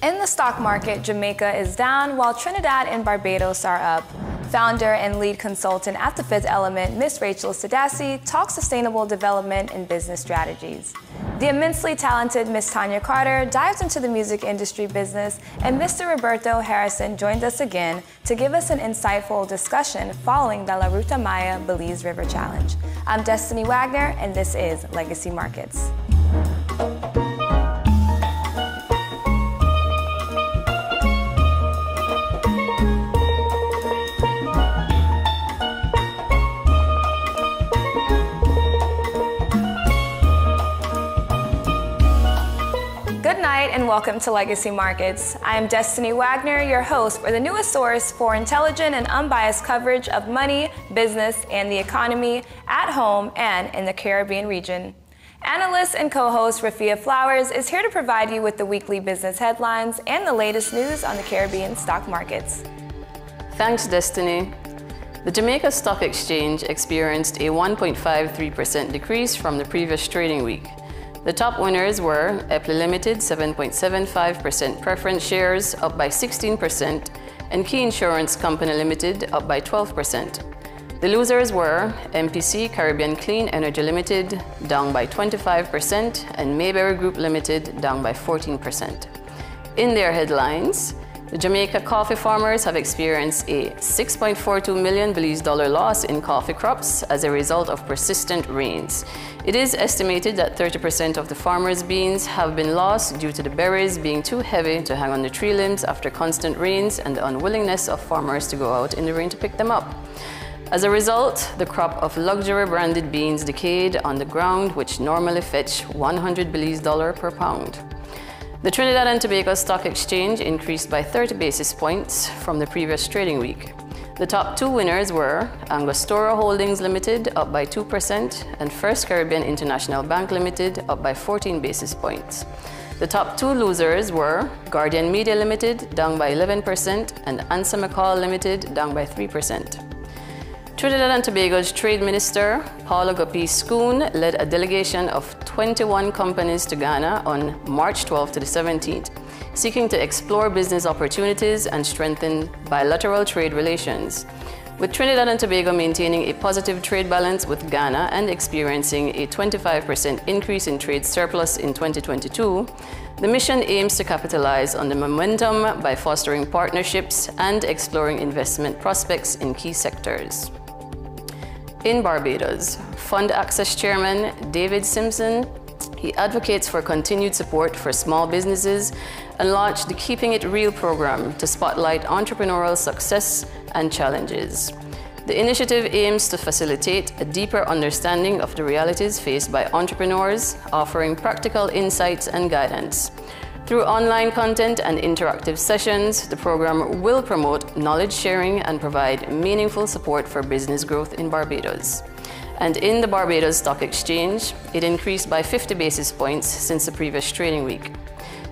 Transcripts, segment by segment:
In the stock market, Jamaica is down while Trinidad and Barbados are up. Founder and lead consultant at The Fifth Element, Ms. Rachel Sadasi, talks sustainable development and business strategies. The immensely talented Ms. Tanya Carter dives into the music industry business, and Mr. Roberto Harrison joins us again to give us an insightful discussion following the La Ruta Maya Belize River Challenge. I'm Destiny Wagner, and this is Legacy Markets. Good night and welcome to Legacy Markets. I am Destiny Wagner, your host for the newest source for intelligent and unbiased coverage of money, business, and the economy at home and in the Caribbean region. Analyst and co-host Rafia Flowers is here to provide you with the weekly business headlines and the latest news on the Caribbean stock markets. Thanks, Destiny. The Jamaica Stock Exchange experienced a 1.53% decrease from the previous trading week. The top winners were Epley Limited, 7.75% preference shares, up by 16%, and Key Insurance Company Limited, up by 12%. The losers were MPC Caribbean Clean Energy Limited, down by 25%, and Mayberry Group Limited, down by 14%. In their headlines, the Jamaica coffee farmers have experienced a $6.42 million Belize loss in coffee crops as a result of persistent rains. It is estimated that 30% of the farmers' beans have been lost due to the berries being too heavy to hang on the tree limbs after constant rains and the unwillingness of farmers to go out in the rain to pick them up. As a result, the crop of luxury branded beans decayed on the ground, which normally fetch $100 Belize per pound. The Trinidad and Tobago Stock Exchange increased by 30 basis points from the previous trading week. The top two winners were Angostura Holdings Limited, up by 2%, and First Caribbean International Bank Limited, up by 14 basis points. The top two losers were Guardian Media Limited, down by 11%, and Ansa McCall Limited, down by 3%. Trinidad and Tobago's Trade Minister, Paula Gopi-Scoon, led a delegation of 21 companies to Ghana on March 12th to the 17th, seeking to explore business opportunities and strengthen bilateral trade relations. With Trinidad and Tobago maintaining a positive trade balance with Ghana and experiencing a 25% increase in trade surplus in 2022, the mission aims to capitalize on the momentum by fostering partnerships and exploring investment prospects in key sectors. In Barbados, Fund Access Chairman David Simpson, he advocates for continued support for small businesses and launched the Keeping It Real program to spotlight entrepreneurial success and challenges. The initiative aims to facilitate a deeper understanding of the realities faced by entrepreneurs, offering practical insights and guidance. Through online content and interactive sessions, the program will promote knowledge sharing and provide meaningful support for business growth in Barbados. And in the Barbados Stock Exchange, it increased by 50 basis points since the previous trading week.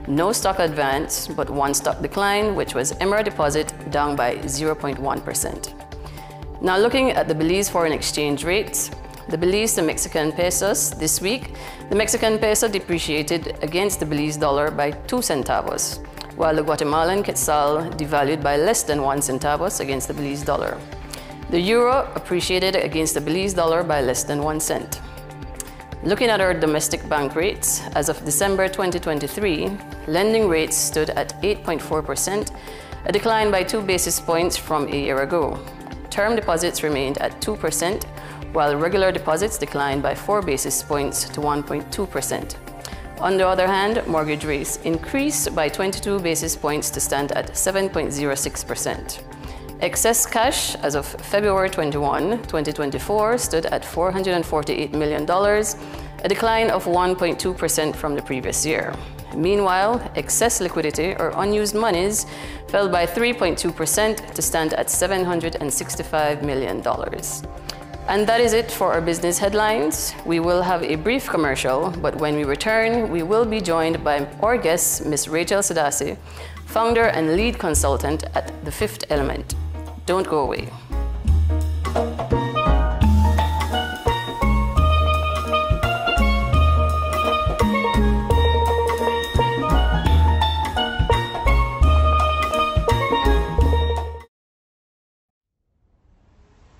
No stock advance, but one stock decline, which was Emera Deposit, down by 0.1%. Now looking at the Belize foreign exchange rates, the Belize to Mexican pesos this week, the Mexican peso depreciated against the Belize dollar by 2 centavos, while the Guatemalan quetzal devalued by less than 1 centavos against the Belize dollar. The euro appreciated against the Belize dollar by less than 1 cent. Looking at our domestic bank rates, as of December 2023, lending rates stood at 8.4%, a decline by 2 basis points from a year ago. Term deposits remained at 2%, while regular deposits declined by 4 basis points to 1.2%. On the other hand, mortgage rates increased by 22 basis points to stand at 7.06%. Excess cash as of February 21, 2024 stood at $448 million, a decline of 1.2% from the previous year. Meanwhile, excess liquidity or unused monies fell by 3.2% to stand at $765 million. And that is it for our business headlines. We will have a brief commercial, but when we return, we will be joined by our guest, Ms. Rachel Sadasi, founder and lead consultant at The Fifth Element. Don't go away.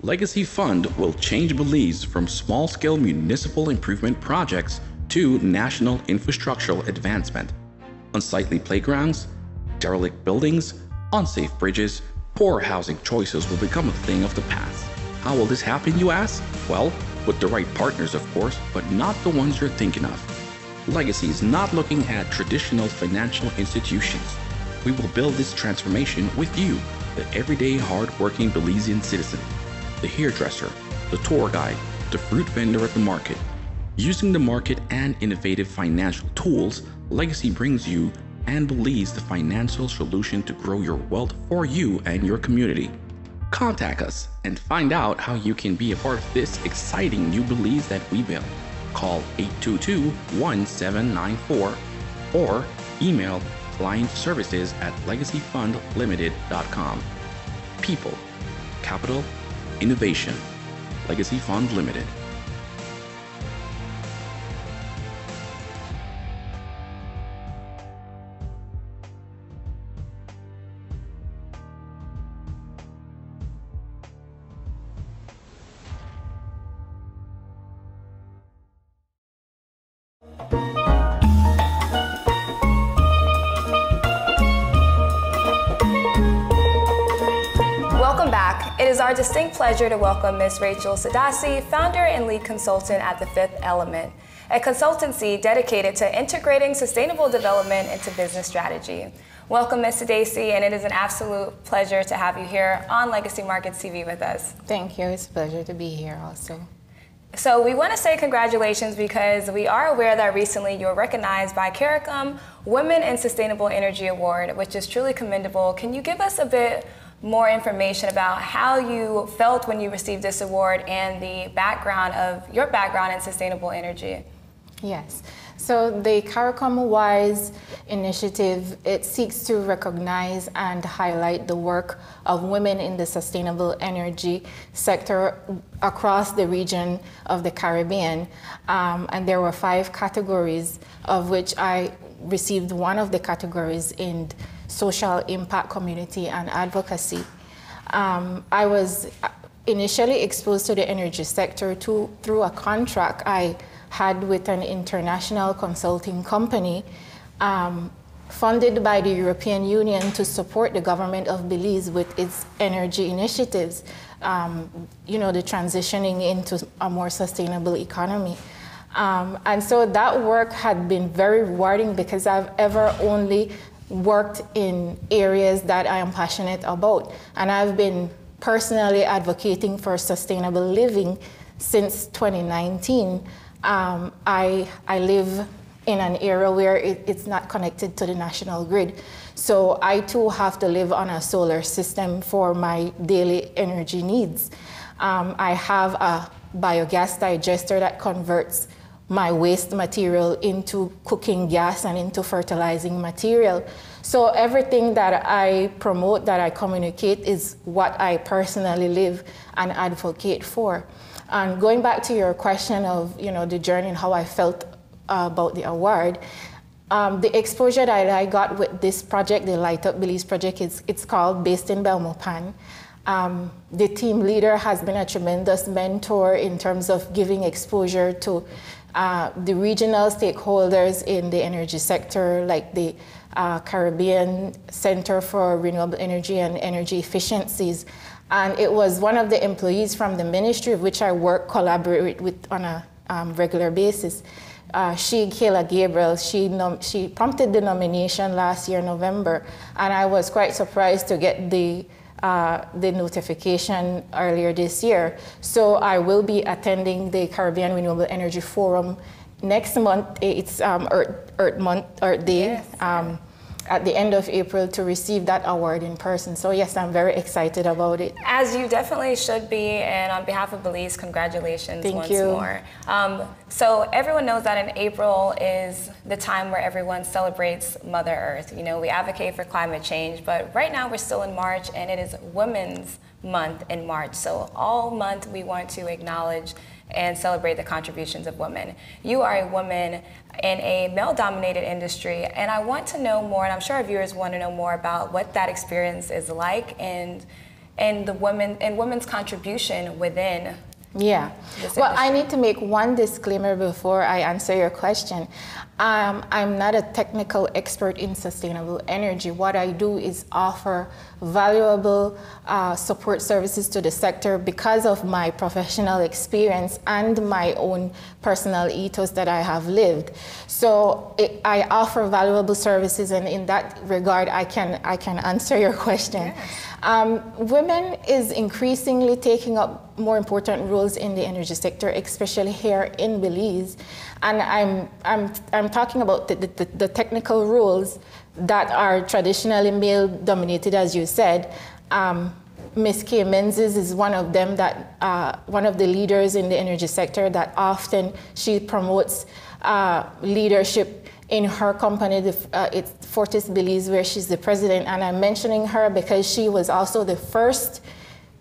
Legacy Fund will change Belize from small-scale municipal improvement projects to national infrastructural advancement. Unsightly playgrounds, derelict buildings, unsafe bridges, poor housing choices will become a thing of the past. How will this happen, you ask? Well, with the right partners, of course, but not the ones you're thinking of. Legacy is not looking at traditional financial institutions. We will build this transformation with you, the everyday hard-working Belizean citizen, the hairdresser, the tour guide, the fruit vendor at the market. Using the market and innovative financial tools, Legacy brings you and Belize the financial solution to grow your wealth for you and your community. Contact us and find out how you can be a part of this exciting new Belize that we build. Call 822-1794 or email clientservices@legacyfundlimited.com. People, capital, innovation. Legacy Fund Limited. Welcome back. It is our distinct pleasure to welcome Ms. Rachel Sadasi, founder and lead consultant at The Fifth Element, a consultancy dedicated to integrating sustainable development into business strategy. Welcome, Ms. Sadasi, and it is an absolute pleasure to have you here on Legacy Markets TV with us. Thank you. It's a pleasure to be here also. So we want to say congratulations because we are aware that recently you were recognized by CARICOM Women in Sustainable Energy Award, which is truly commendable. Can you give us a bit more information about how you felt when you received this award and the background of your background in sustainable energy? Yes. So the CARICOM WISE initiative, it seeks to recognize and highlight the work of women in the sustainable energy sector across the region of the Caribbean. And there were 5 categories, of which I received one of the categories in social impact, community, and advocacy. I was initially exposed to the energy sector through a contract I had with an international consulting company funded by the European Union to support the government of Belize with its energy initiatives, you know, the transitioning into a more sustainable economy. And so that work had been very rewarding because I've ever only worked in areas that I am passionate about. And I've been personally advocating for sustainable living since 2019. I live in an area where it's not connected to the national grid. So I too have to live on a solar system for my daily energy needs. I have a biogas digester that converts my waste material into cooking gas and into fertilizing material. So everything that I promote, that I communicate, is what I personally live and advocate for. And going back to your question of, you know, the journey and how I felt about the award, the exposure that I got with this project, the Light Up Belize project, it's called Based in Belmopan. The team leader has been a tremendous mentor in terms of giving exposure to the regional stakeholders in the energy sector, like the Caribbean Center for Renewable Energy and Energy Efficiencies. And it was one of the employees from the ministry, of which I collaborate with on a regular basis. Kayla Gabriel, she prompted the nomination last year, November, and I was quite surprised to get the notification earlier this year. So I will be attending the Caribbean Renewable Energy Forum next month. It's Earth Day. Yes. At the end of April to receive that award in person. So yes, I'm very excited about it. As you definitely should be, and on behalf of Belize, congratulations once more. So everyone knows that in April is the time where everyone celebrates Mother Earth. You know, we advocate for climate change, but right now we're still in March, and it is Women's Month in March. So all month we want to acknowledge and celebrate the contributions of women. You are a woman in a male-dominated industry, and I want to know more, and I'm sure our viewers want to know more about what that experience is like, and and women's contribution within. Yeah. Well, I need to make one disclaimer before I answer your question. I'm not a technical expert in sustainable energy. What I do is offer valuable support services to the sector because of my professional experience and my own personal ethos that I have lived. So I offer valuable services, and in that regard, I can answer your question. Yes. Women is increasingly taking up more important roles in the energy sector, especially here in Belize. And I'm talking about the technical roles that are traditionally male-dominated, as you said. Ms. Kay Menzies is one of them, that one of the leaders in the energy sector that often she promotes leadership in her company, it's Fortis Belize, where she's the president. And I'm mentioning her because she was also the first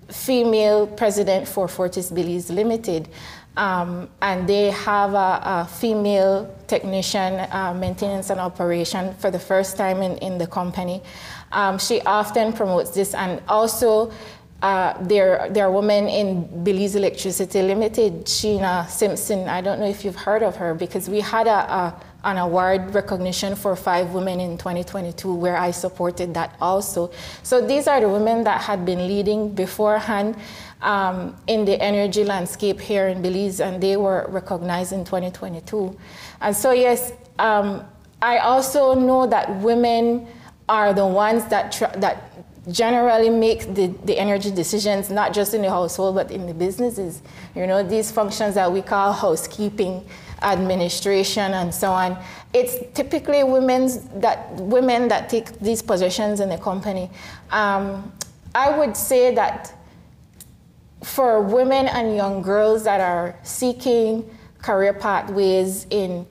female president for Fortis Belize Limited. And they have a female technician, maintenance and operation for the first time in the company. She often promotes this, and also there are women in Belize Electricity Limited, Sheena Simpson. I don't know if you've heard of her, because we had an award recognition for 5 women in 2022, where I supported that also. So these are the women that had been leading beforehand in the energy landscape here in Belize, and they were recognized in 2022. And so yes, I also know that women are the ones that generally make the energy decisions, not just in the household, but in the businesses. You know, these functions that we call housekeeping, administration, and so on. It's typically women that take these positions in the company. I would say that for women and young girls that are seeking career pathways in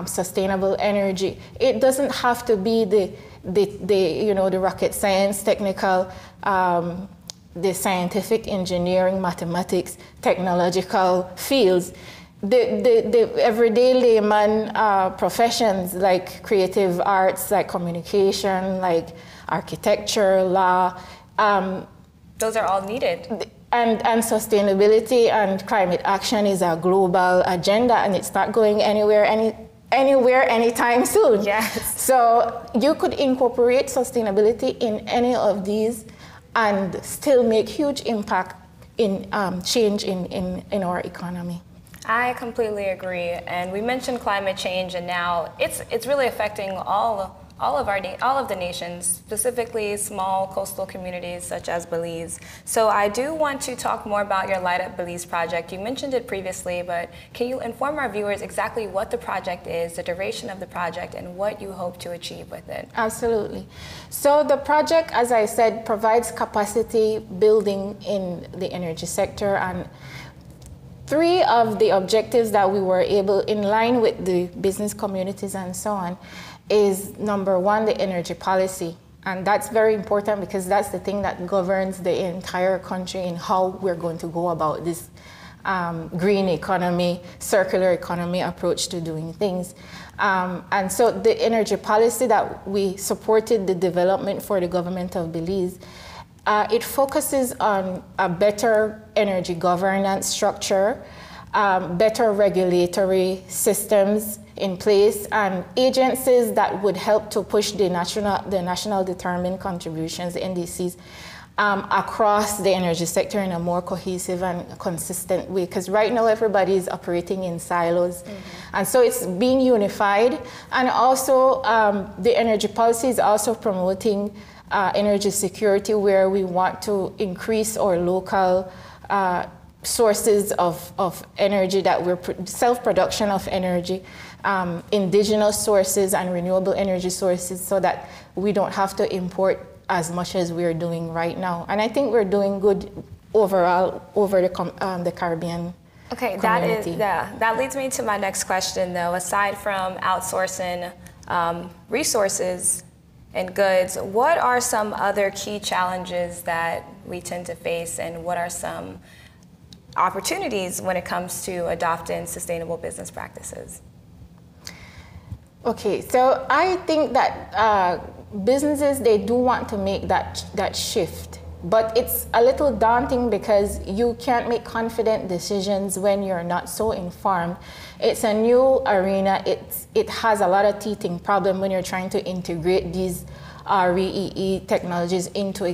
sustainable energy, it doesn't have to be the rocket science, technical, the scientific, engineering, mathematics, technological fields. The everyday layman professions like creative arts, like communication, like architecture, law. Those are all needed. And sustainability and climate action is a global agenda, and it's not going anywhere anytime soon. Yes. So you could incorporate sustainability in any of these and still make huge impact in change in our economy. I completely agree. And we mentioned climate change, and now it's really affecting all of the nations, specifically small coastal communities such as Belize. So I do want to talk more about your Light Up Belize project. You mentioned it previously, but can you inform our viewers exactly what the project is, the duration of the project, and what you hope to achieve with it? Absolutely. So the project, as I said, provides capacity building in the energy sector, and 3 of the objectives that we were able, in line with the business communities and so on, is number 1, the energy policy. And that's very important because that's the thing that governs the entire country in how we're going to go about this green economy, circular economy approach to doing things. And so the energy policy that we supported the development for the government of Belize, it focuses on a better energy governance structure, better regulatory systems in place, and agencies that would help to push the national determined contributions, the NDCs, across the energy sector in a more cohesive and consistent way. Because right now everybody is operating in silos. And so it's being unified. And also the energy policy is also promoting energy security, where we want to increase our local sources of energy, that we're self-production of energy, indigenous sources and renewable energy sources, so that we don't have to import as much as we're doing right now. And I think we're doing good overall over the Caribbean community. That leads me to my next question, though. Aside from outsourcing resources and goods, what are some other key challenges that we tend to face, and what are some opportunities when it comes to adopting sustainable business practices? Okay, so I think that businesses, they do want to make that shift But it's a little daunting because you can't make confident decisions when you're not so informed. It's a new arena. It has a lot of teething problem when you're trying to integrate these REEE technologies into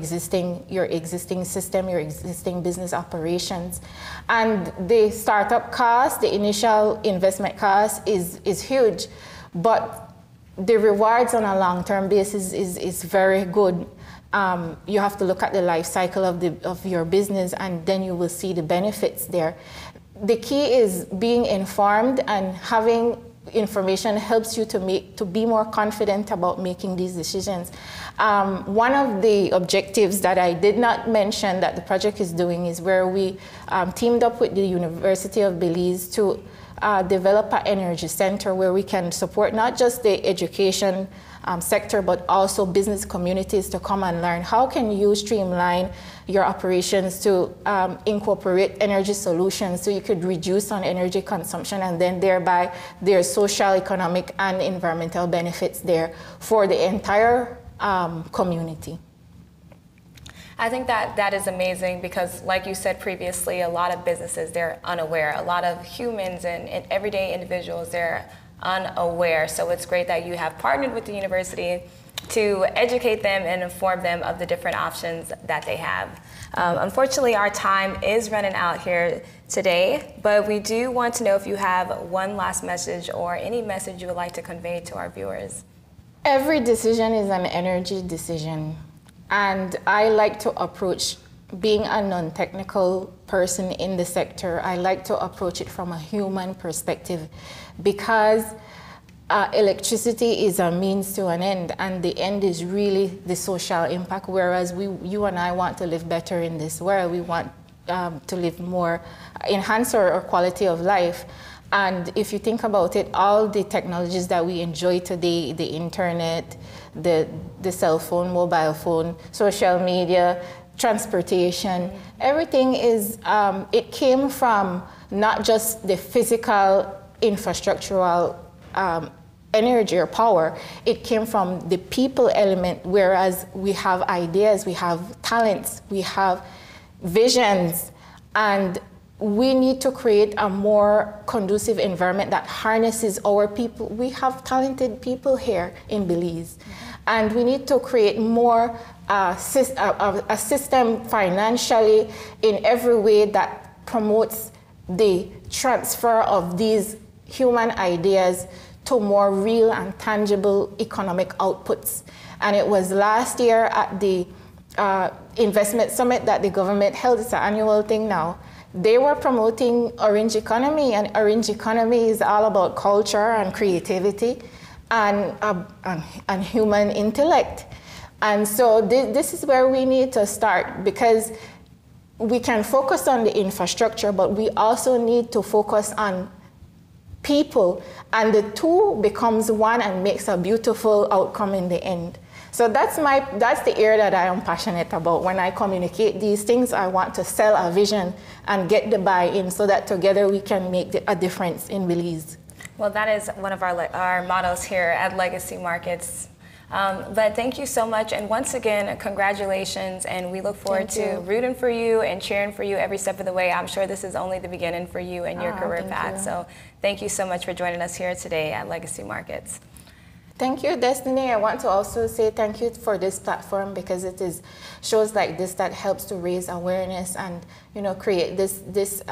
your existing system, your existing business operations. And the startup cost, the initial investment cost is huge, but the rewards on a long-term basis is very good. You have to look at the life cycle of your business, and then you will see the benefits there. The key is being informed, and having information helps you to be more confident about making these decisions. One of the objectives that I did not mention that the project is doing is where we teamed up with the University of Belize to develop an energy center where we can support not just the education sector, but also business communities to come and learn how can you streamline your operations to incorporate energy solutions so you could reduce on energy consumption, and then thereby there's social, economic, and environmental benefits there for the entire community. I think that is amazing because, like you said previously, a lot of businesses, they're unaware. A lot of humans and everyday individuals, they're unaware. So it's great that you have partnered with the university to educate them and inform them of the different options that they have. Unfortunately, our time is running out here today, but we do want to know if you have one last message or any message you would like to convey to our viewers. Every decision is an energy decision. And I like to approach being a non-technical person in the sector. I like to approach it from a human perspective because electricity is a means to an end, and the end is really the social impact. Whereas you and I want to live better in this world. We want to live more, enhance our quality of life. And if you think about it, all the technologies that we enjoy today, the internet, the cell phone, mobile phone, social media, transportation, everything is, it came from not just the physical infrastructural energy or power, it came from the people element, whereas we have ideas, we have talents, we have visions, and we need to create a more conducive environment that harnesses our people. We have talented people here in Belize, and we need to create more a system financially in every way that promotes the transfer of these human ideas to more real and tangible economic outputs. And it was last year at the investment summit that the government held. It's an annual thing now. They were promoting orange economy, and orange economy is all about culture and creativity and human intellect. And so this is where we need to start, because we can focus on the infrastructure, but we also need to focus on people, and the two becomes one and makes a beautiful outcome in the end. So that's the area that I am passionate about. When I communicate these things, I want to sell a vision and get the buy-in so that together we can make a difference in Belize. Well, that is one of our mottos here at Legacy Markets. But thank you so much, and once again, congratulations, and we look forward to rooting for you and cheering for you every step of the way. I'm sure this is only the beginning for you and your career path. So thank you so much for joining us here today at Legacy Markets. Thank you, Destiny. I want to also say thank you for this platform, because it is shows like this that helps to raise awareness and create this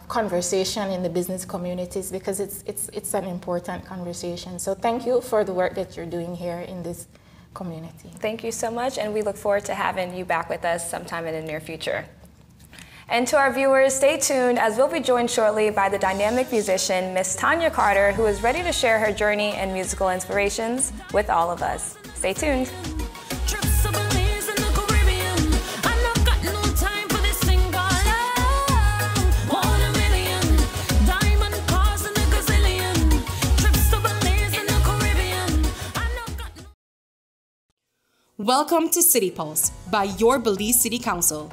conversation in the business communities, because it's an important conversation. So thank you for the work that you're doing here in this community. Thank you so much, and we look forward to having you back with us sometime in the near future. And to our viewers, stay tuned, as we'll be joined shortly by the dynamic musician, Miss Tanya Carter, who is ready to share her journey and musical inspirations with all of us. Stay tuned. Welcome to City Pulse by your Belize City Council.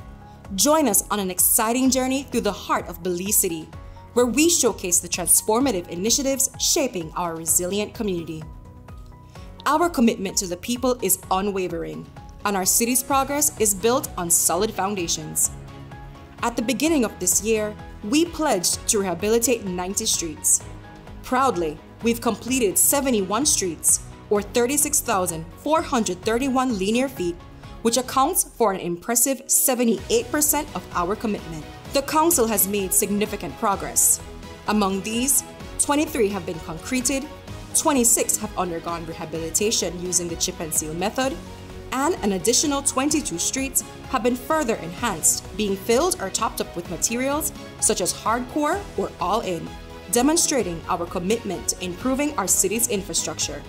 Join us on an exciting journey through the heart of Belize City, where we showcase the transformative initiatives shaping our resilient community. Our commitment to the people is unwavering. and our city's progress is built on solid foundations. At the beginning of this year, we pledged to rehabilitate 90 streets. Proudly, we've completed 71 streets, or 36,431 linear feet, which accounts for an impressive 78% of our commitment. The Council has made significant progress. Among these, 23 have been concreted, 26 have undergone rehabilitation using the chip and seal method, and an additional 22 streets have been further enhanced, being filled or topped up with materials such as hardcore or all-in, demonstrating our commitment to improving our city's infrastructure.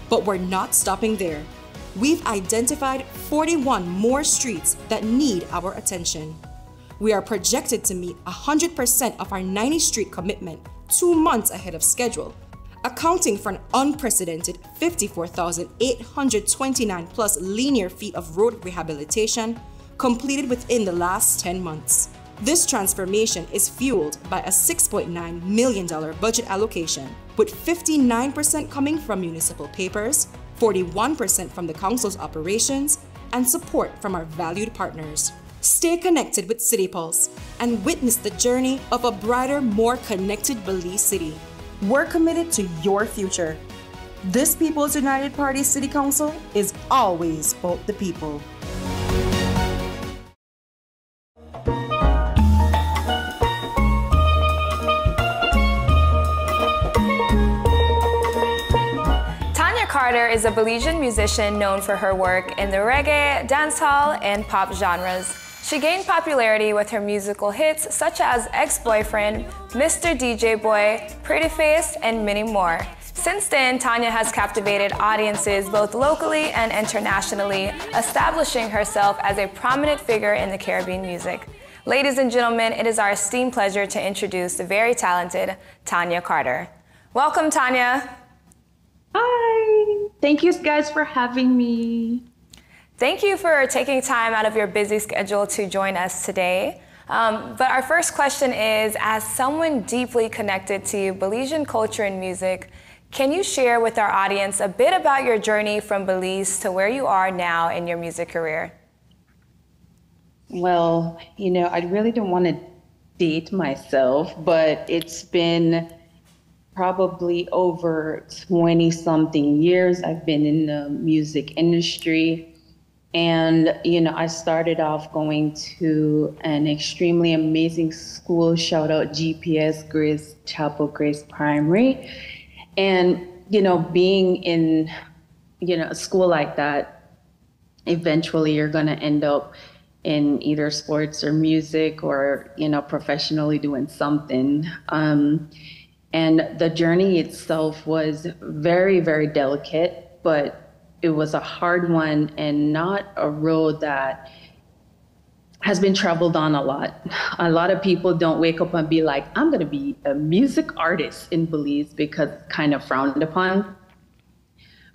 But we're not stopping there. We've identified 41 more streets that need our attention. We are projected to meet 100% of our 90-street commitment 2 months ahead of schedule, accounting for an unprecedented 54,829 plus linear feet of road rehabilitation completed within the last 10 months. This transformation is fueled by a $6.9 million budget allocation, with 59% coming from municipal papers, 41% from the Council's operations, and support from our valued partners. Stay connected with City Pulse and witness the journey of a brighter, more connected Belize City. We're committed to your future. This People's United Party City Council is always about the people. Tanya Carter is a Belizean musician known for her work in the reggae, dancehall, and pop genres. She gained popularity with her musical hits such as Ex-Boyfriend, Mr. DJ Boy, Pretty Face, and many more. Since then, Tanya has captivated audiences both locally and internationally, establishing herself as a prominent figure in the Caribbean music. Ladies and gentlemen, it is our esteemed pleasure to introduce the very talented Tanya Carter. Welcome, Tanya. Hi. Thank you guys for having me. Thank you for taking time out of your busy schedule to join us today. But our first question is, as someone deeply connected to Belizean culture and music, can you share with our audience a bit about your journey from Belize to where you are now in your music career? Well, I really don't want to date myself, but it's been probably over 20-something years I've been in the music industry. And, I started off going to an extremely amazing school, shout out GPS, Grace Chapel, Grace Primary. And, being in, a school like that, eventually you're going to end up in either sports or music or, professionally doing something. And the journey itself was very, very delicate, but it was a hard one and not a road that has been traveled on a lot. A lot of people don't wake up and be like, I'm going to be a music artist in Belize, because it's kind of frowned upon.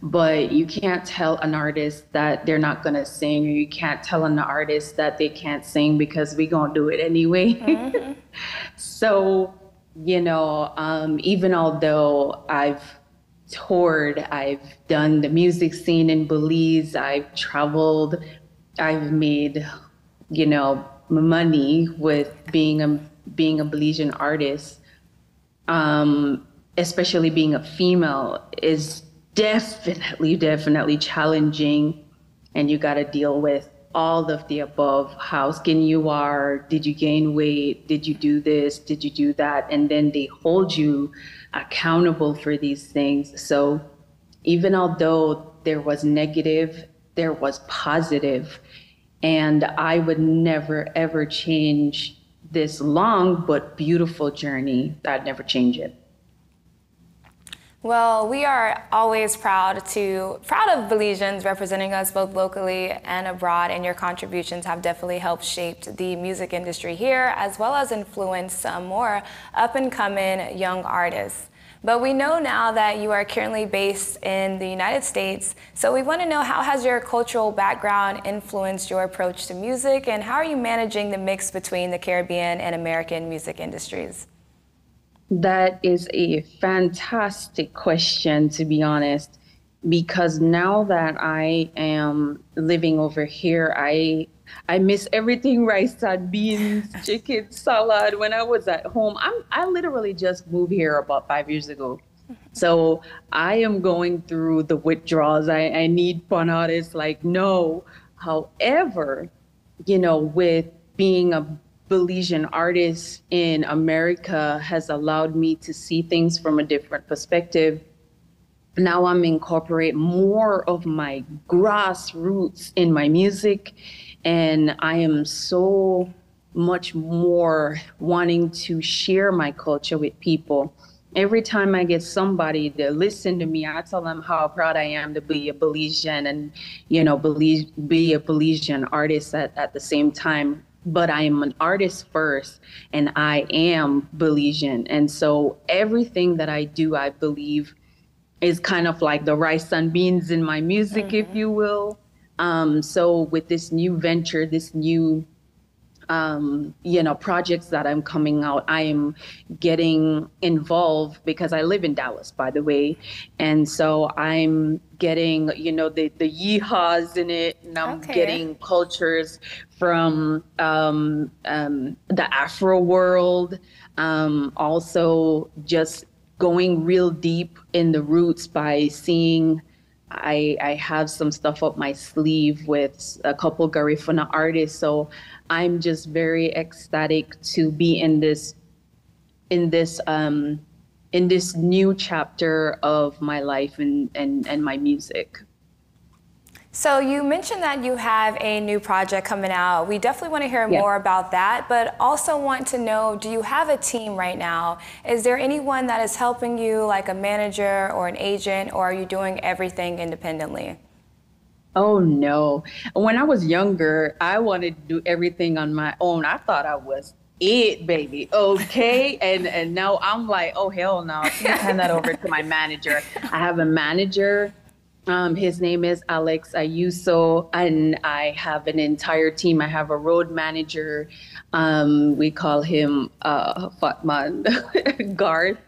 But you can't tell an artist that they're not going to sing, or you can't tell an artist that they can't sing, because we're going to do it anyway. Mm-hmm. So, even although I've toured, I've done the music scene in Belize, I've traveled, I've made, money with being a Belizean artist, especially being a female, is definitely challenging. And you got to deal with all of the above. How skinny you are, did you gain weight, did you do this, did you do that? And then they hold you accountable for these things. So even although there was negative, there was positive. And I would never, ever change this long but beautiful journey. I'd never change it. Well, we are always proud of Belizeans representing us both locally and abroad, and your contributions have definitely helped shape the music industry here, as well as influence some more up-and-coming young artists. But we know now that you are currently based in the United States, so we want to know, how has your cultural background influenced your approach to music, and how are you managing the mix between the Caribbean and American music industries? That is a fantastic question, to be honest. because now that I am living over here, I miss everything: rice and beans, chicken salad. When I was at home, I literally just moved here about 5 years ago. So I am going through the withdrawals. I need fun artists, like, no. However, with being a Belizean artist in America has allowed me to see things from a different perspective. Now I'm incorporate more of my grassroots in my music, and I am so much more wanting to share my culture with people. Every time I get somebody to listen to me, I tell them how proud I am to be a Belizean and, be a Belizean artist at the same time. But I am an artist first, and I am Belizean. And so everything that I do, I believe, is kind of like the rice and beans in my music, if you will. So with this new venture, this new projects that I'm coming out, I am getting involved because I live in Dallas, by the way. And so I'm getting, the yeehaws in it, and I'm getting cultures from the Afro world. Also just going real deep in the roots by seeing I have some stuff up my sleeve with a couple Garifuna artists. So I'm just very ecstatic to be in this new chapter of my life and my music. So you mentioned that you have a new project coming out. We definitely want to hear more about that, but also want to know, do you have a team right now? Is there anyone that is helping you, like a manager or an agent, or are you doing everything independently? Oh, no. When I was younger, I wanted to do everything on my own. I thought I was it, baby. Okay. And now I'm like, oh, hell no. Please hand that over to my manager. I have a manager. His name is Alex Ayuso, and I have an entire team. I have a road manager. We call him Fatman Garth.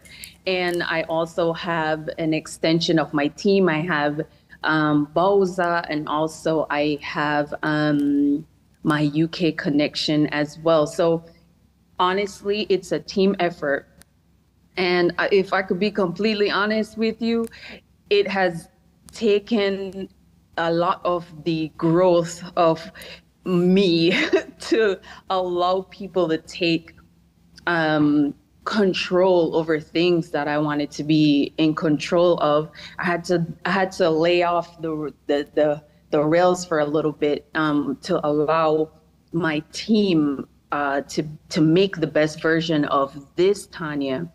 And I also have an extension of my team. I have Bauza, and also I have my UK connection as well. So honestly, it's a team effort. And if I could be completely honest with you, it has taken a lot of the growth of me to allow people to take control over things that I wanted to be in control of. I had to lay off the rails for a little bit to allow my team to make the best version of this Tanya.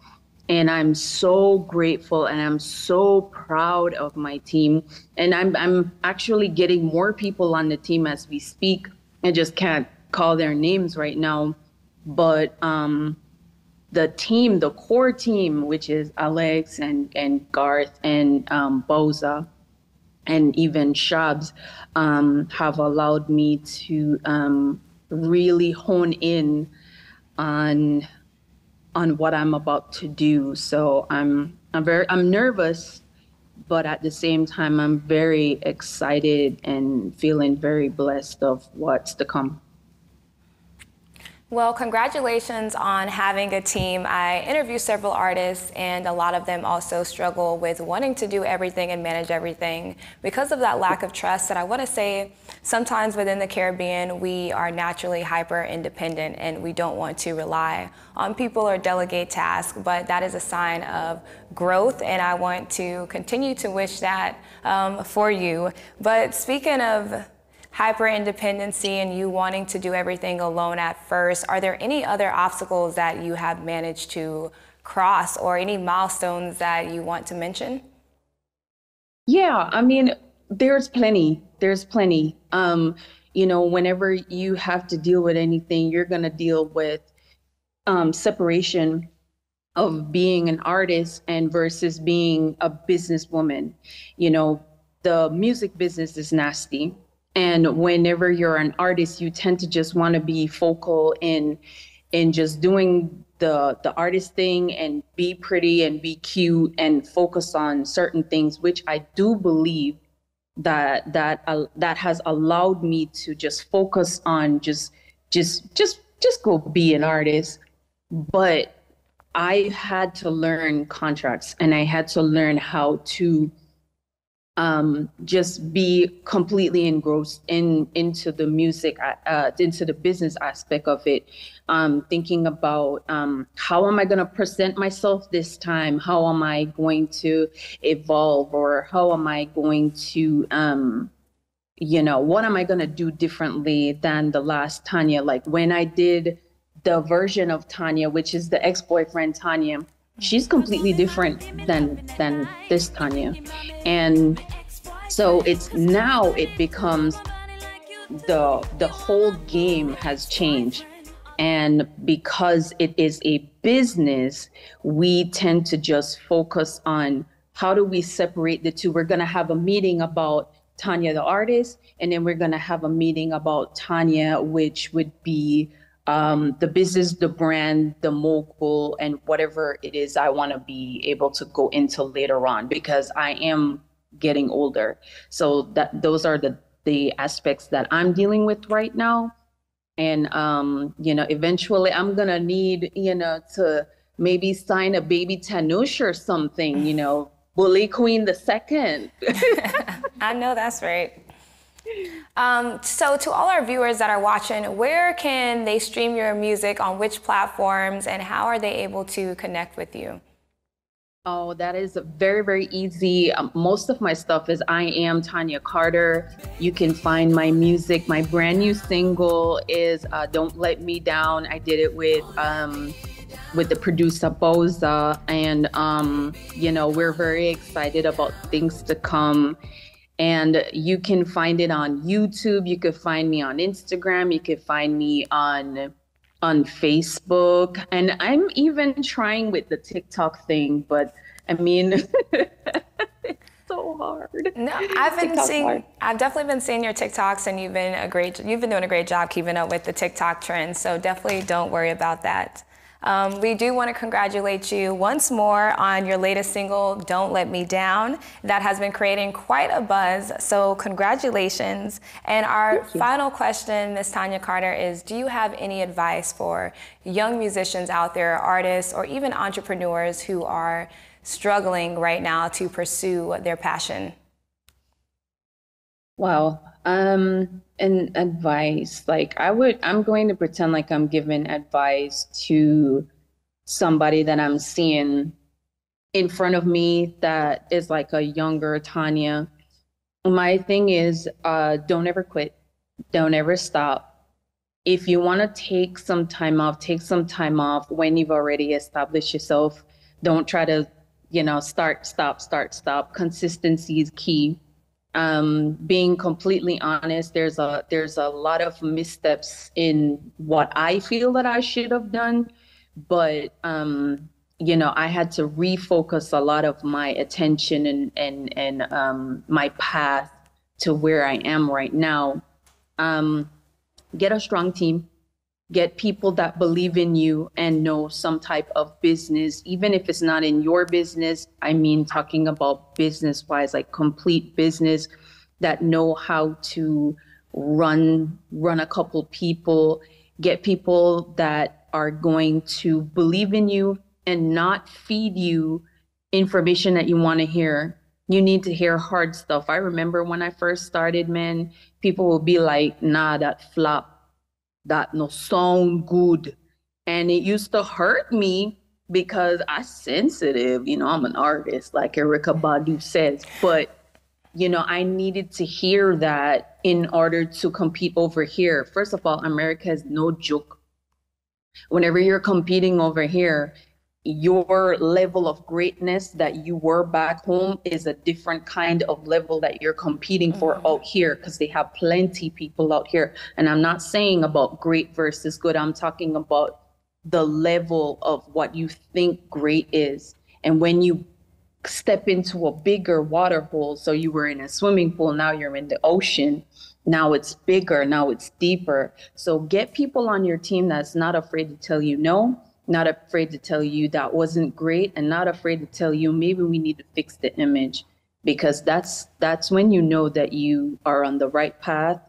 And I'm so grateful, and I'm so proud of my team. And I'm actually getting more people on the team as we speak. I just can't call their names right now. But the team, the core team, which is Alex and Garth and Boza and even Shabs, have allowed me to really hone in on what I'm about to do. So I'm nervous, but at the same time, I'm very excited and feeling very blessed of what's to come. Well, congratulations on having a team. I interview several artists, and a lot of them also struggle with wanting to do everything and manage everything because of that lack of trust. And I want to say, sometimes within the Caribbean, we are naturally hyper independent, and we don't want to rely on people or delegate tasks, but that is a sign of growth, and I want to continue to wish that for you. But speaking of hyper-independency and you wanting to do everything alone at first, are there any other obstacles that you have managed to cross, or any milestones that you want to mention? Yeah, I mean, there's plenty. Whenever you have to deal with anything, you're going to deal with separation of being an artist and versus being a businesswoman. The music business is nasty. And whenever you're an artist, you tend to just want to be focal in just doing the artist thing and be pretty and be cute and focus on certain things, which I do believe that has allowed me to just focus on just go be an artist. But I had to learn contracts, and I had to learn how to just be completely engrossed into the music, into the business aspect of it. Thinking about how am I going to present myself this time? How am I going to evolve, or how am I going to, what am I going to do differently than the last Tanya? Like when I did the version of Tanya, which is the ex-boyfriend Tanya, she's completely different than this Tanya. And so it becomes the whole game has changed. And because it is a business, we tend to just focus on how do we separate the two. We're going to have a meeting about Tanya the artist, and then we're going to have a meeting about Tanya, which would be the business, the brand, the mogul, and whatever it is I want to be able to go into later on, because I am getting older. So those are the aspects that I'm dealing with right now. And, eventually I'm going to need, to maybe sign a baby Tanush or something, Bully Queen the second. I know that's right. So to all our viewers that are watching, where can they stream your music, on which platforms, and how are they able to connect with you? Oh, that is very, very easy. Most of my stuff is I Am Tanya Carter. You can find my music. My brand new single is Don't Let Me Down. I did it with the producer Boza, and we're very excited about things to come. And you can find it on YouTube. You could find me on Instagram. You could find me on Facebook. And I'm even trying with the TikTok thing, but I mean, it's so hard. No, I've definitely been seeing your TikToks, and you've been doing a great job keeping up with the TikTok trends. So definitely don't worry about that. We do want to congratulate you once more on your latest single, Don't Let Me Down. That has been creating quite a buzz, so congratulations. And our final question, Ms. Tanya Carter, is do you have any advice for young musicians out there, artists, or even entrepreneurs who are struggling right now to pursue their passion? Wow. And advice, I'm going to pretend like I'm giving advice to somebody that I'm seeing in front of me that is like a younger Tanya. My thing is, don't ever quit. Don't ever stop. If you want to take some time off, take some time off when you've already established yourself. Don't try to, start, stop. Consistency is key. Being completely honest, there's a lot of missteps in what I feel that I should have done, but I had to refocus a lot of my attention and my path to where I am right now. Get a strong team. Get people that believe in you and know some type of business, even if it's not in your business. I mean, talking about business wise, like complete business, that know how to run a couple people. Get people that are going to believe in you and not feed you information that you want to hear. You need to hear hard stuff. I remember when I first started, man, people will be like, nah, that flop. That no sound good. And it used to hurt me because I'm sensitive, I'm an artist, like Erykah Badu says, but I needed to hear that in order to compete over here. First of all, America is no joke. Whenever you're competing over here, your level of greatness that you were back home is a different kind of level that you're competing for out here, because they have plenty people out here. And I'm not saying about great versus good. I'm talking about the level of what you think great is. And when you step into a bigger water hole, so you were in a swimming pool, now you're in the ocean. Now it's bigger, now it's deeper. So get people on your team that's not afraid to tell you no. not afraid to tell you that wasn't great, and not afraid to tell you maybe we need to fix the image, because that's when you know that you are on the right path.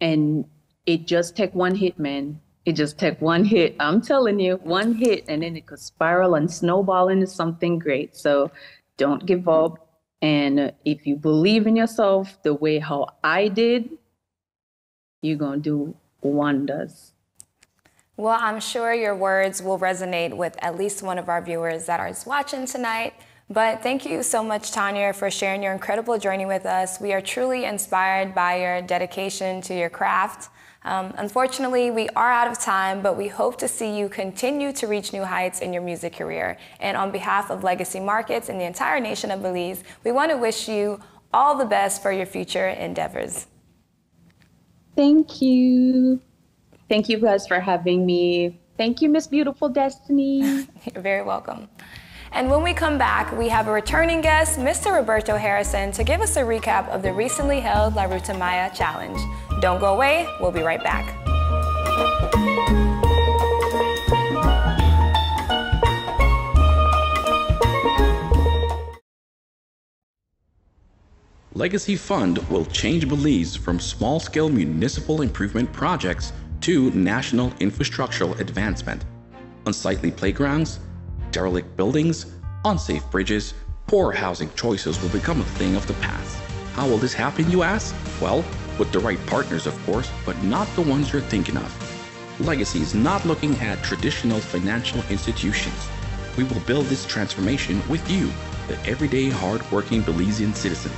And it just take one hit, man. It just take one hit. I'm telling you, one hit, and then it could spiral and snowball into something great. So don't give up. And if you believe in yourself the way how I did, you're going to do wonders. Well, I'm sure your words will resonate with at least one of our viewers that are watching tonight. But thank you so much, Tanya, for sharing your incredible journey with us. We are truly inspired by your dedication to your craft. Unfortunately, we are out of time, but we hope to see you continue to reach new heights in your music career. And on behalf of Legacy Markets and the entire nation of Belize, we want to wish you all the best for your future endeavors. Thank you. Thank you guys for having me. Thank you, Miss Beautiful Destiny. You're very welcome. And when we come back, we have a returning guest, Mr. Roberto Harrison, to give us a recap of the recently held La Ruta Maya Challenge. Don't go away, we'll be right back. Legacy Fund will change Belize from small-scale municipal improvement projects to national infrastructural advancement. Unsightly playgrounds, derelict buildings, unsafe bridges, poor housing choices will become a thing of the past. How will this happen, you ask? Well, with the right partners, of course, but not the ones you're thinking of. Legacy is not looking at traditional financial institutions. We will build this transformation with you, the everyday hard-working Belizean citizen,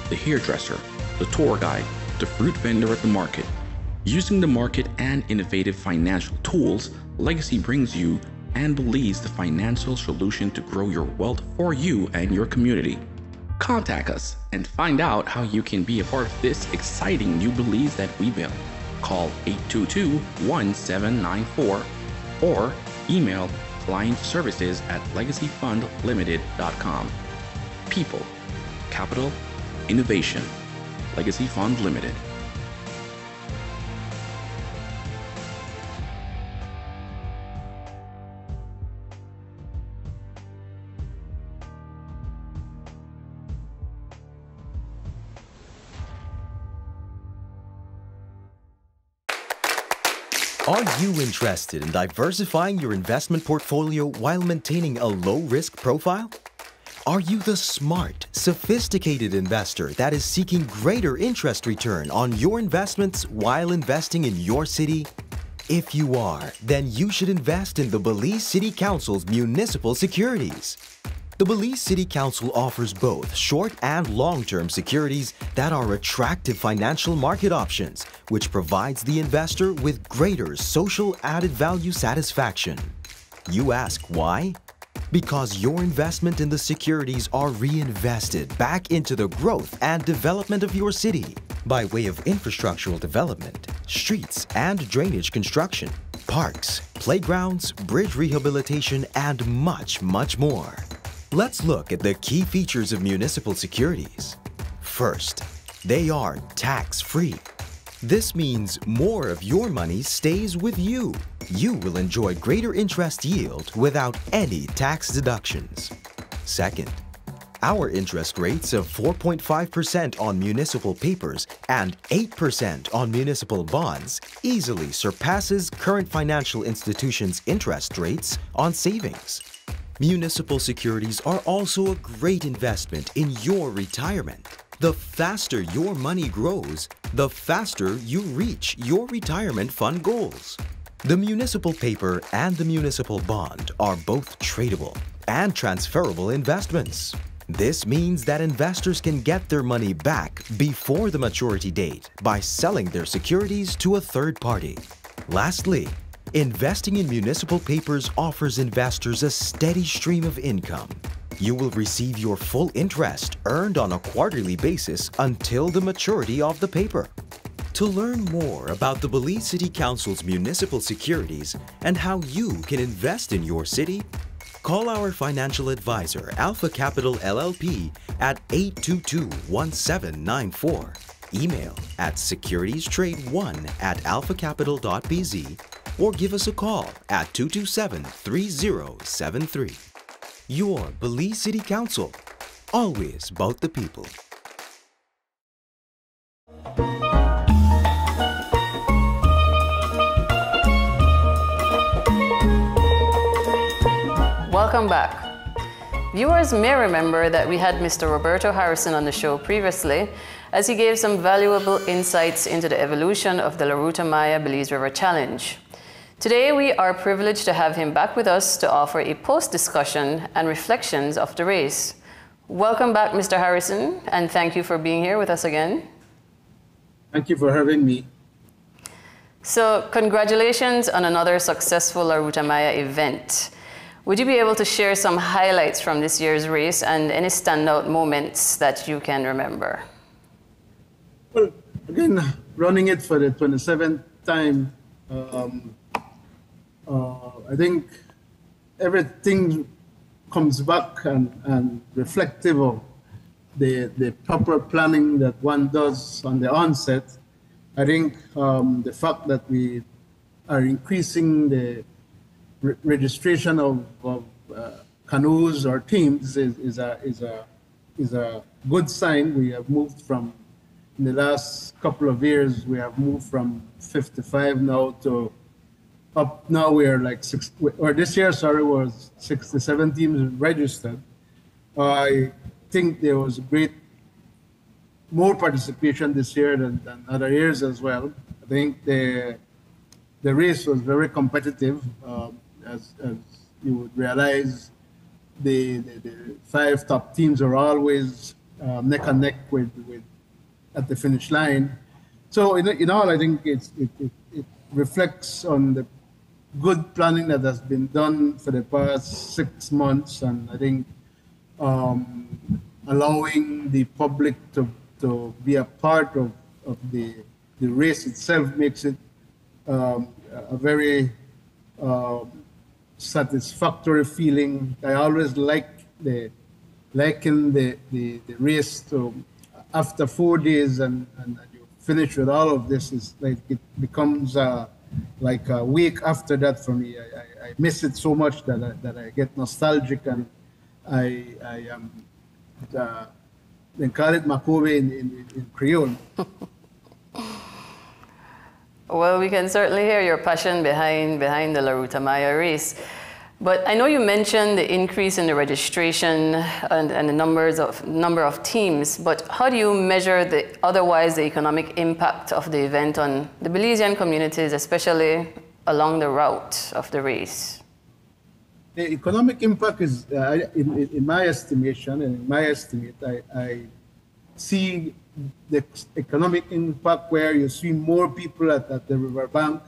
the hairdresser, the tour guide, the fruit vendor at the market. Using the market and innovative financial tools, Legacy brings you and Belize the financial solution to grow your wealth for you and your community. Contact us and find out how you can be a part of this exciting new Belize that we build. Call 822-1794 or email clientservices@legacyfundlimited.com. People, capital, innovation. Legacy Fund Limited. Are you interested in diversifying your investment portfolio while maintaining a low-risk profile? Are you the smart, sophisticated investor that is seeking greater interest return on your investments while investing in your city? If you are, then you should invest in the Belize City Council's municipal securities. The Belize City Council offers both short and long-term securities that are attractive financial market options, which provides the investor with greater social added value satisfaction. You ask why? Because your investment in the securities are reinvested back into the growth and development of your city by way of infrastructural development, streets and drainage construction, parks, playgrounds, bridge rehabilitation, and much, much more. Let's look at the key features of municipal securities. First, they are tax-free. This means more of your money stays with you. You will enjoy greater interest yield without any tax deductions. Second, our interest rates of 4.5% on municipal papers and 8% on municipal bonds easily surpasses current financial institutions' interest rates on savings. Municipal securities are also a great investment in your retirement. The faster your money grows, the faster you reach your retirement fund goals. The municipal paper and the municipal bond are both tradable and transferable investments. This means that investors can get their money back before the maturity date by selling their securities to a third party. Lastly, investing in municipal papers offers investors a steady stream of income. You will receive your full interest earned on a quarterly basis until the maturity of the paper. To learn more about the Belize City Council's municipal securities and how you can invest in your city, call our financial advisor, Alpha Capital LLP, at 822-1794. Email at securiestrade1@alphacapital.bz or give us a call at 227-3073. Your Belize City Council, always about the people. Welcome back. Viewers may remember that we had Mr. Roberto Harrison on the show previously, as he gave some valuable insights into the evolution of the La Ruta Maya Belize River Challenge. Today, we are privileged to have him back with us to offer a post-discussion and reflections of the race. Welcome back, Mr. Harrison, and thank you for being here with us again. Thank you for having me. So, congratulations on another successful La Ruta Maya event. Would you be able to share some highlights from this year's race and any standout moments that you can remember? Well, again, running it for the 27th time, I think everything comes back and reflective of the proper planning that one does on the onset. I think the fact that we are increasing the registration of canoes or teams is a good sign. We have moved from, in the last couple of years, we have moved from 55 now to up now we're like this year, sorry, was 67 teams registered. I think there was more participation this year than other years as well. I think the race was very competitive. As you would realize, the 5 top teams are always neck and neck with at the finish line. So in all, I think it reflects on the good planning that has been done for the past 6 months, and I think allowing the public to be a part of the race itself makes it a very satisfactory feeling. I always liken the race to after 4 days and you finish with all of this, is like it becomes like a week after that for me. I miss it so much that I get nostalgic, and I am they call it Makobe in Creole. Well, we can certainly hear your passion behind the La Ruta Maya race. But I know you mentioned the increase in the registration and the number of teams, but how do you measure the economic impact of the event on the Belizean communities, especially along the route of the race? The economic impact is, in my estimation, and in my estimate, I see the economic impact where you see more people at the riverbank,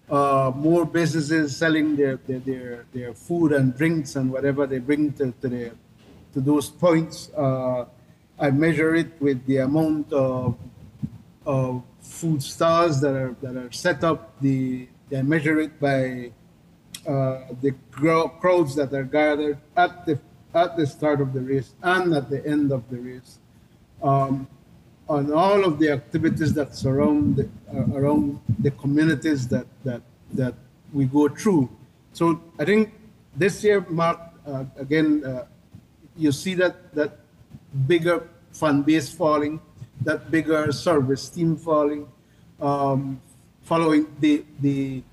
more businesses selling their food and drinks and whatever they bring to those points. I measure it with the amount of food stalls that are set up. I measure it by the crowds that are gathered at the start of the race and at the end of the race. On all of the activities that surround around the communities that we go through. So I think this year marked again. You see that bigger fund base falling, that bigger service team falling, following the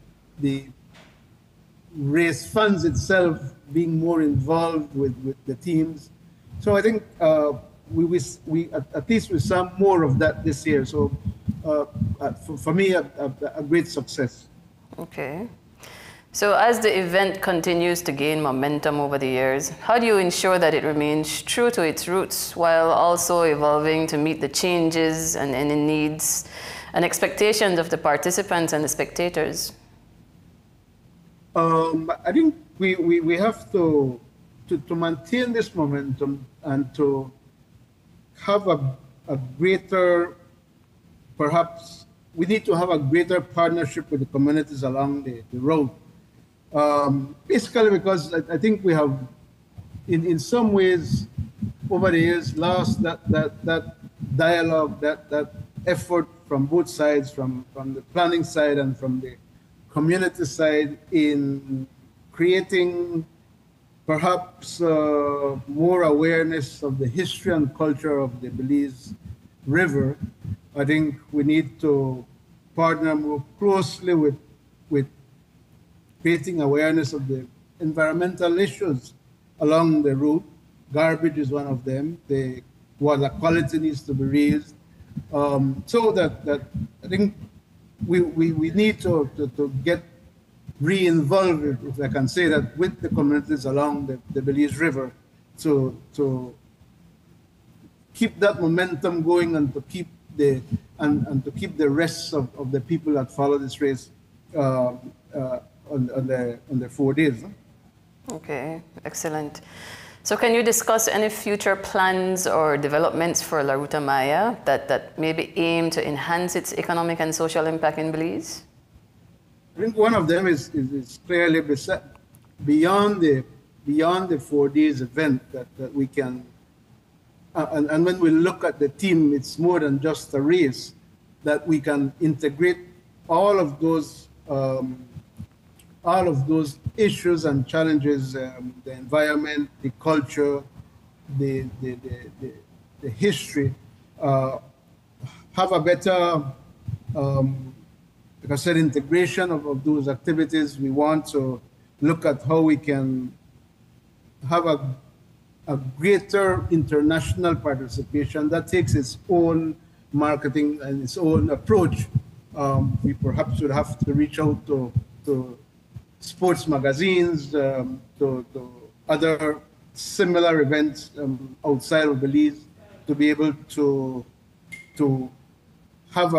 race funds itself being more involved with the teams. So I think we at least we saw more of that this year. So for me, a great success. Okay. So as the event continues to gain momentum over the years, how do you ensure that it remains true to its roots while also evolving to meet the changes and any needs and expectations of the participants and the spectators? I think we have to maintain this momentum and to have a greater, perhaps we need to have a greater partnership with the communities along the road. Basically because I think we have, in some ways, over the years, lost that dialogue, that effort from both sides, from the planning side and from the community side in creating perhaps more awareness of the history and culture of the Belize River. I think we need to partner more closely with creating awareness of the environmental issues along the route. Garbage is one of them. The water quality needs to be raised. So that I think we need to get re-involved, if I can say that, with the communities along the Belize River to keep that momentum going and to keep the rest of the people that follow this race on the 4 days. Okay, excellent. So can you discuss any future plans or developments for La Ruta Maya that maybe aim to enhance its economic and social impact in Belize? I think one of them is clearly beyond the 4 days event that we can, and when we look at the team, it's more than just a race, that we can integrate all of those issues and challenges, the environment, the culture, the history, have a better, like I said, integration of those activities. We want to look at how we can have a greater international participation that takes its own marketing and its own approach. We perhaps would have to reach out to sports magazines, to other similar events outside of Belize, to be able to have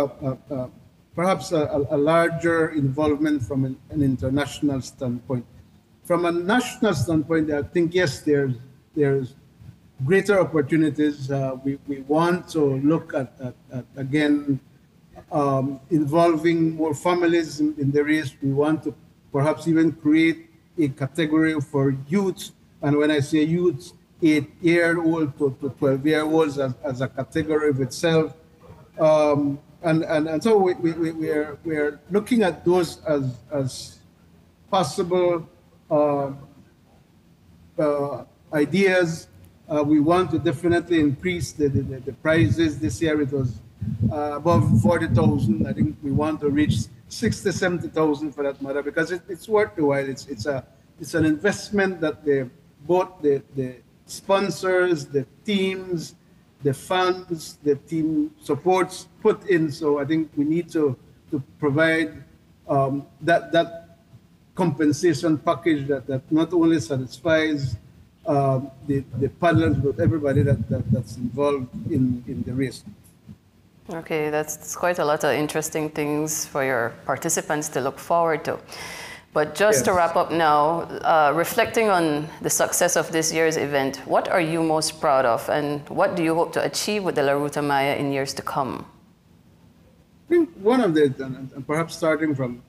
perhaps a larger involvement from an international standpoint. From a national standpoint, I think, yes, there's greater opportunities. We want to look at again, involving more families in the race. We want to perhaps even create a category for youth. And when I say youth, 8-year-old to 12-year-olds as a category of itself. And so we're looking at those as possible ideas. We want to definitely increase the prizes. This year it was above 40,000. I think we want to reach 60,000, 70,000 for that matter, because it's worth the while. It's an investment that both the sponsors, the teams, the funds, the team supports put in. So I think we need to provide that compensation package that not only satisfies the paddlers, but everybody that's involved in the race. Okay, that's quite a lot of interesting things for your participants to look forward to. But just to wrap up now, reflecting on the success of this year's event, what are you most proud of, and what do you hope to achieve with the La Ruta Maya in years to come? I think one of the, and perhaps starting from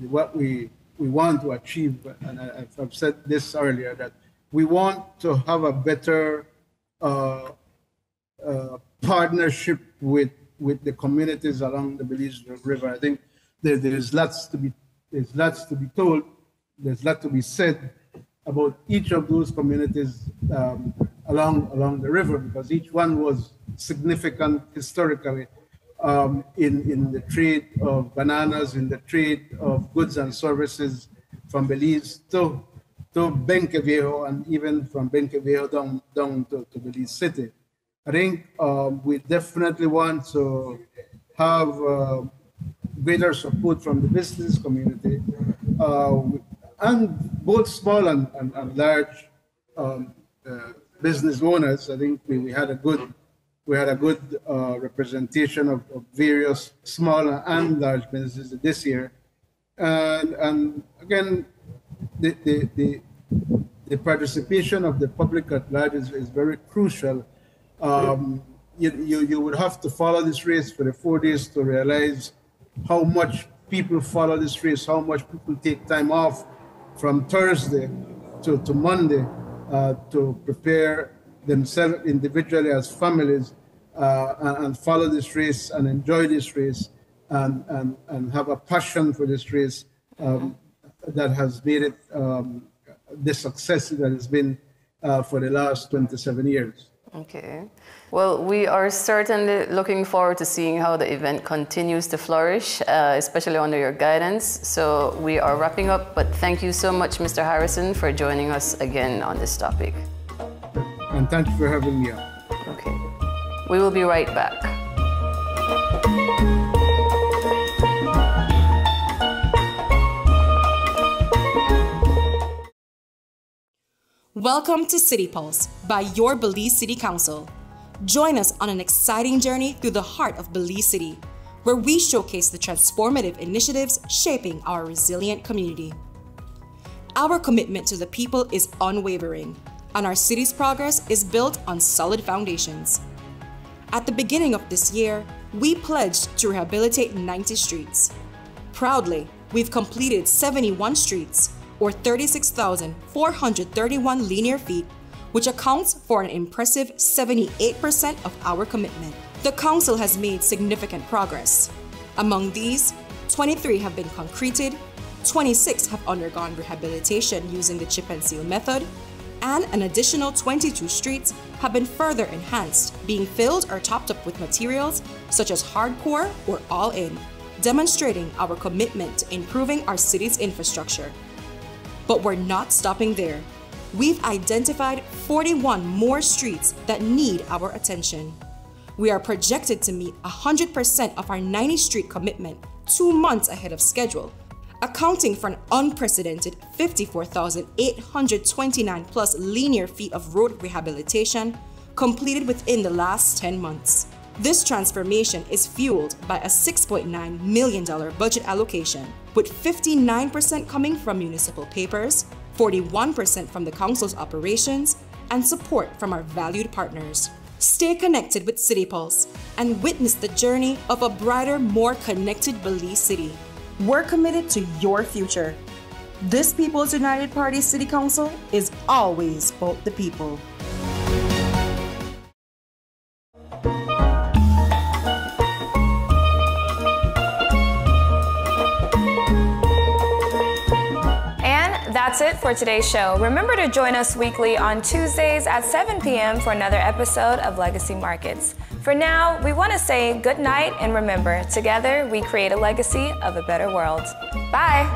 what we want to achieve, and I've said this earlier, that we want to have a better partnership with the communities along the Belize River. I think there's lots to be told, there's lots to be said about each of those communities along the river, because each one was significant historically in the trade of bananas, in the trade of goods and services from Belize to Benque Viejo, and even from Benque Viejo down to Belize City. I think we definitely want to have greater support from the business community, and both small and large business owners. I think we had a good representation of various small and large businesses this year, and again, the participation of the public at large is very crucial. You would have to follow this race for the 4 days to realize how much people follow this race, how much people take time off from Thursday to Monday to prepare themselves individually as families and follow this race and enjoy this race. and have a passion for the streets that has made it the success that it's been for the last 27 years. Okay. Well, we are certainly looking forward to seeing how the event continues to flourish, especially under your guidance. So we are wrapping up, but thank you so much, Mr. Harrison, for joining us again on this topic. And thank you for having me on. Okay. We will be right back. Welcome to City Pulse by your Belize City Council. Join us on an exciting journey through the heart of Belize City, where we showcase the transformative initiatives shaping our resilient community. Our commitment to the people is unwavering, and our city's progress is built on solid foundations. At the beginning of this year, we pledged to rehabilitate 90 streets. Proudly, we've completed 71 streets, or 36,431 linear feet, which accounts for an impressive 78% of our commitment. The Council has made significant progress. Among these, 23 have been concreted, 26 have undergone rehabilitation using the chip and seal method, and an additional 22 streets have been further enhanced, being filled or topped up with materials such as hardcore or all-in, demonstrating our commitment to improving our city's infrastructure. But we're not stopping there. We've identified 41 more streets that need our attention. We are projected to meet 100% of our 90 street commitment 2 months ahead of schedule, accounting for an unprecedented 54,829 plus linear feet of road rehabilitation completed within the last 10 months. This transformation is fueled by a $6.9 million budget allocation, with 59% coming from municipal papers, 41% from the Council's operations, and support from our valued partners. Stay connected with City Pulse and witness the journey of a brighter, more connected Belize City. We're committed to your future. This People's United Party City Council is always about the people. That's it for today's show. Remember to join us weekly on Tuesdays at 7 p.m. for another episode of Legacy Markets. For now, we want to say good night and remember, together we create a legacy of a better world. Bye!